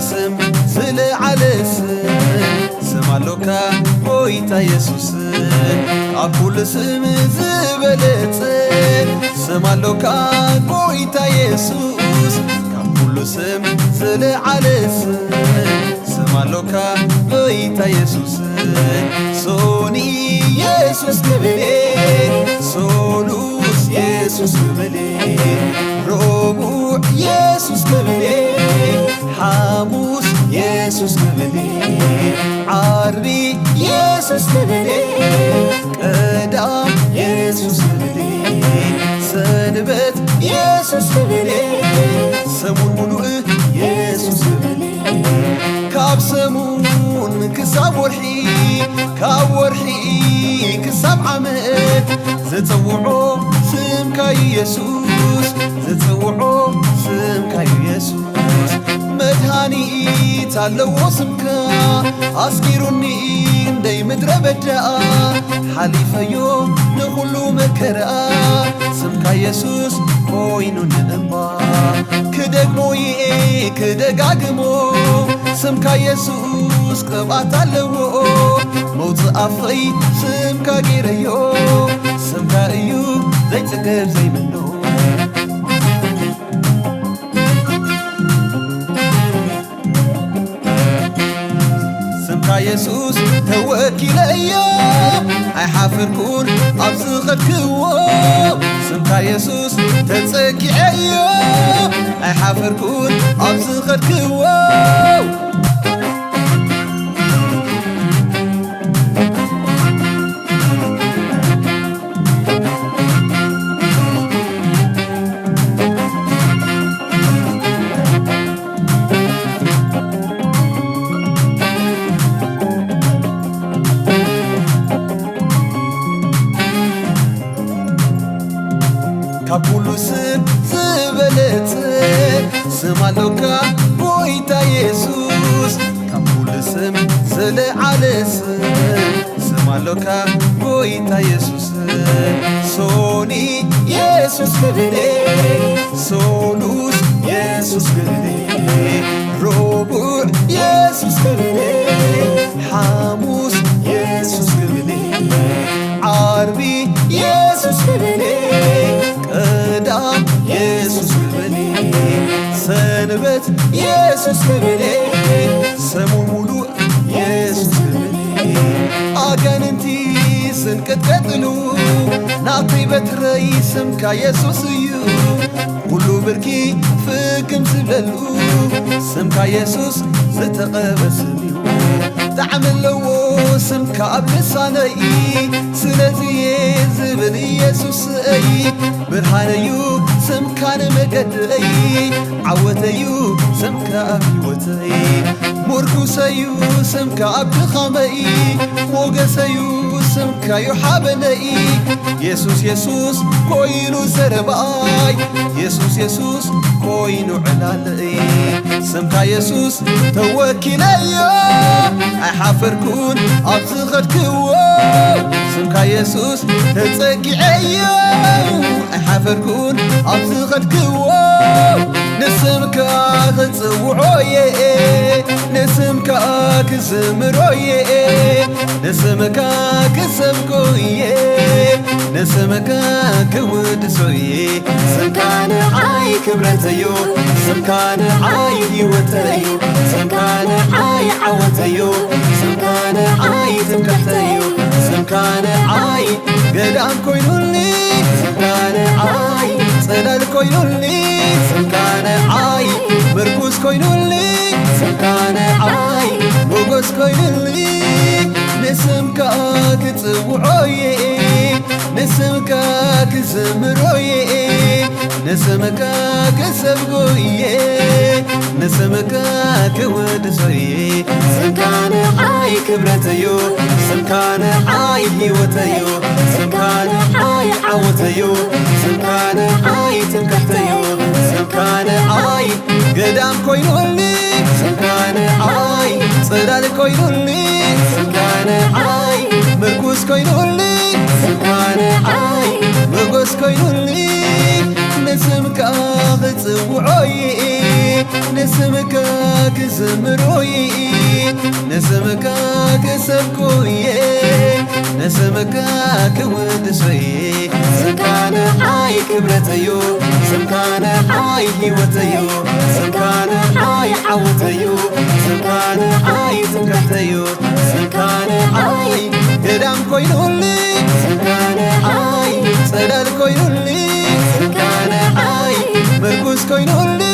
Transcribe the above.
ስም ዝለዓለ ስም ኣሎካ ጎይታ ኢየሱስ ካብ ኩሉ ስም ዝበለጸ ስም ኣሎካ ጎይታ ኢየሱስ ካብ ኩሉ ስም ዝለዓለ ስም ኣሎካ ጎይታ ኢየሱስ ሶኒ ኢየሱስ ክብሌ ሶሉስ ኢየሱስ ክብሌ ረቡዕ ኢየሱስ ክብሌ ሓሙስ ኢየሱስ ክብሌ ዓርቢ ኢየሱስ ክብሌ ቀዳም ኢየሱስ ክብሌ ሰንበት ኢየሱስ ክብሌ ሰሙን ሙሉእ ኢየሱስ ክብሌ ካብ ሰሙን ክሳብ ወርሒ ካብ ወርሒ ክሳብ ዓመት ዘፀውዖ ስምካ ኢየሱስ ዘፀውዖ ስምካ ኢየሱስ መድኃኒት ኣለዎ ስምካ ኣስጊሩኒ እንደይ ምድረ በዳ ሓሊፈዮ ንኹሉ መከራ ስምካ ኢየሱስ ኮይኑ ንእምባ ክደግሞ ክደጋግሞ ስምካ ኢየሱስ ቅብኣት ኣለዎ መውፅእ ኣፈይ ስምካ ገይረዮ ስምካ እዩ ዘይጽገብ ዘይምኖ ስምካ ኢየሱስ ተወኪለዮ ኣይሓፍርኩን ኣብ ዝኸድክዎ ስምካ ኢየሱስ ተጸጊዐዮ ኣይሓፍርኩን ኣብ ዝኸድክዎ ካብ ኩሉ ስም ዝበለጸ ስም ኣሎካ ጎይታ ኢየሱስ ካብ ኩሉ ስም ዝለዓለ ስም ኣሎካ ጎይታ ኢየሱስ ሶኒ ኢየሱስ ክብሌ ሶሉስ ኢየሱስ ክብሌ ረቡዕ ኢየሱስ ክብሌ ሓሙስ ኢየሱስ ክብሌ ዓርቢ ኢየሱስ ክብሌ ቀዳም ኢየሱስ ክብሌ ሰንበት ኢየሱስ ክብሌ ሰሙን ሙሉእ ኢየሱስ ክብሌ ኣጋንንቲ ስንቅጥቀጥሉ ናተይ በትረይ ስምካ ኢየሱስ እዩ ኩሉ ብርኪ ፍክም ዝብለሉ ስምካ ኢየሱስ ዝተቐበ ስም እዩ ጣዕሚ ኣለዎ ስምካ ኣብ ልሳነይ ስለዚየ ዝብል ኢየሱስ እይ ብርሃነዩ ስምካ ንመገደይ ዓወተዩ ስምካ ኣብ ሕይወተይ ሙርኩሰዩ ስምካ ኣብ ድኻመይ ሞገሰዩ ስምካ ዩ ሓበነይ ኢየሱስ ኢየሱስ ኮይኑ ዘረባይ ኢየሱስ ኢየሱስ ኮይኑ ዕላለይ ስምካ ኢየሱስ ተወኪለዮ ኣይሓፈርኩን ኣብ ዝኸድክዎ ስምካ ኢየሱስ ተጸጊዐዮ ኣይሓፈርኩን ኣብ ዝኸድክዎ ንስምካ ክጽውዖየ ንስምካ ክዝምሮየ ንስምካ ክሰብኮየ ንስምካ ክውድሶየ ስምካ ንዓይ ክብረተዮ ስምካ ንዓይ ሕይወተዮ ስምካ ንዓይ ዓወተዮ ስምካ ንዓይ ትምክሕተዮ ስምካ ንዓይ ገዳም ኮይኑኒ ስምካ ንዓይ ጽላል ኮይኑኒ ስምካ ንዓይ ምርኩስ ኮይኑኒ ስምካ ንዓይ ሞገስ ኮይኑኒ ንስምካ ክጽውዖየ ንስምካ ክዝምሮየ ንስምካ ክሰብጎየ ንስምካ ክውድሶየ ስምካ ንዓይ ክብረተዮ ስምካ ንዓይ ሕይወተዮ ስምካ ንዓይ ዓወተዮ ስምካ ንዓይ ትምክሕተዮ ስምካ ንዓይ ገዳም ኮይኑኒ ስምካ ንዓይ ጽላል ኮይኑኒ ስምካ ንዓይ ምርኩስ ኮይኑኒ ስምካ ንዓይ ሞገስ ኮይኑኒ ንስምካ ክጽውዖየ ንስምካ ክዝምሮይ ንስምካ ክሰብኮየ ንስምካ ክውድሶየ ስምካ ንዓይ ክብረተዩ ስምካ ንዓይ ሕይወተዩ ስምካ ንዓይ ዓወተዩ ስምካ ንዓይ ትምክሕተዩ ስምካ ንዓይ ገዳም ኮይኑሊ ስምካ ንዓይ ጸላል ኮይኑሊ ስምካ ንዓይ ምርኩስ ኮይኑሊ